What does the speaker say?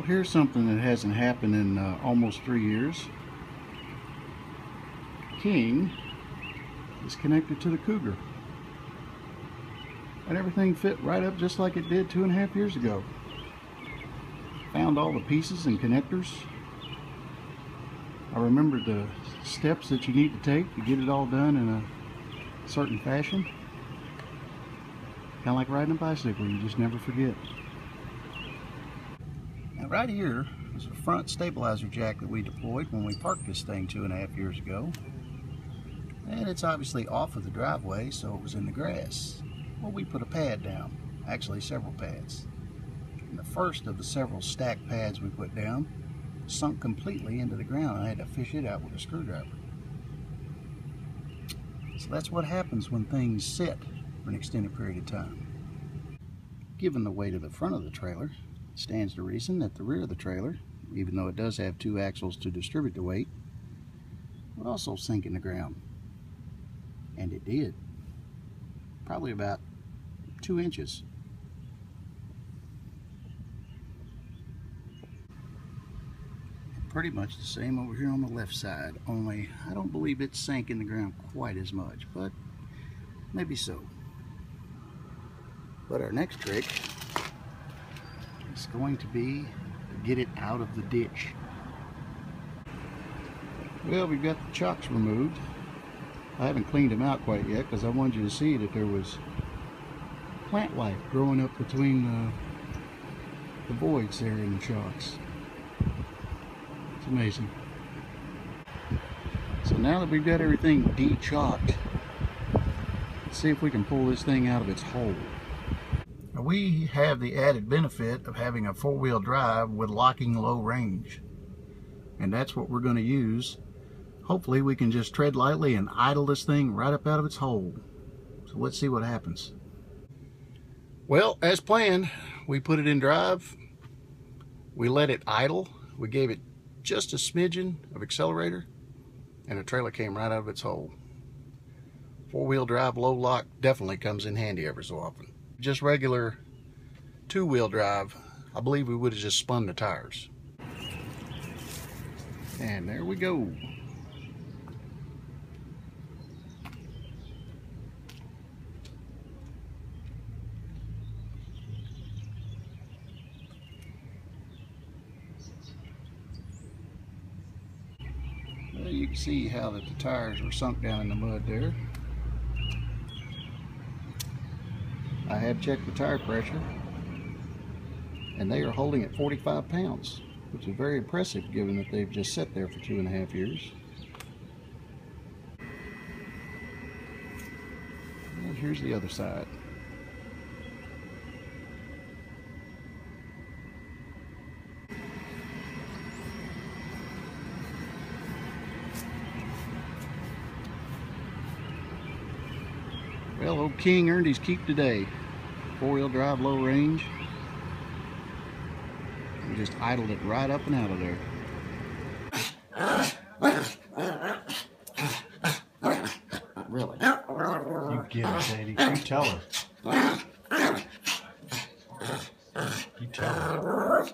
Here's something that hasn't happened in almost 3 years. King is connected to the Cougar. And everything fit right up just like it did 2.5 years ago. Found all the pieces and connectors. I remembered the steps that you need to take to get it all done in a certain fashion. Kind of like riding a bicycle, you just never forget. Now right here is a front stabilizer jack that we deployed when we parked this thing 2.5 years ago. And it's obviously off of the driveway, so it was in the grass. Well, we put a pad down, actually several pads. And the first of the several stacked pads we put down sunk completely into the ground. I had to fish it out with a screwdriver. So that's what happens when things sit for an extended period of time. Given the weight of the front of the trailer, it stands to reason that the rear of the trailer, even though it does have 2 axles to distribute the weight, would also sink in the ground. And it did. Probably about 2 inches. Pretty much the same over here on the left side, only I don't believe it sank in the ground quite as much, but maybe so. But our next trick is going to be to get it out of the ditch. Well, we've got the chocks removed. I haven't cleaned them out quite yet because I wanted you to see that there was plant life growing up between the voids there in the chocks. It's amazing. So now that we've got everything de-chalked, let's see if we can pull this thing out of its hole. Now we have the added benefit of having a 4-wheel drive with locking low range. And that's what we're going to use. Hopefully we can just tread lightly and idle this thing right up out of its hole. So let's see what happens. Well, as planned, we put it in drive. We let it idle. We gave it just a smidgen of accelerator, and the trailer came right out of its hole. 4-wheel drive low lock definitely comes in handy every so often. Just regular 2-wheel drive, I believe we would have just spun the tires. And there we go. Well, you can see how that the tires were sunk down in the mud there. I have checked the tire pressure, and they are holding at 45 pounds, which is very impressive given that they've just sat there for 2.5 years. And here's the other side. Well, old King earned his keep today. 4-wheel drive, low range. We just idled it right up and out of there. Really? You get it, Sadie. You tell her. You tell her.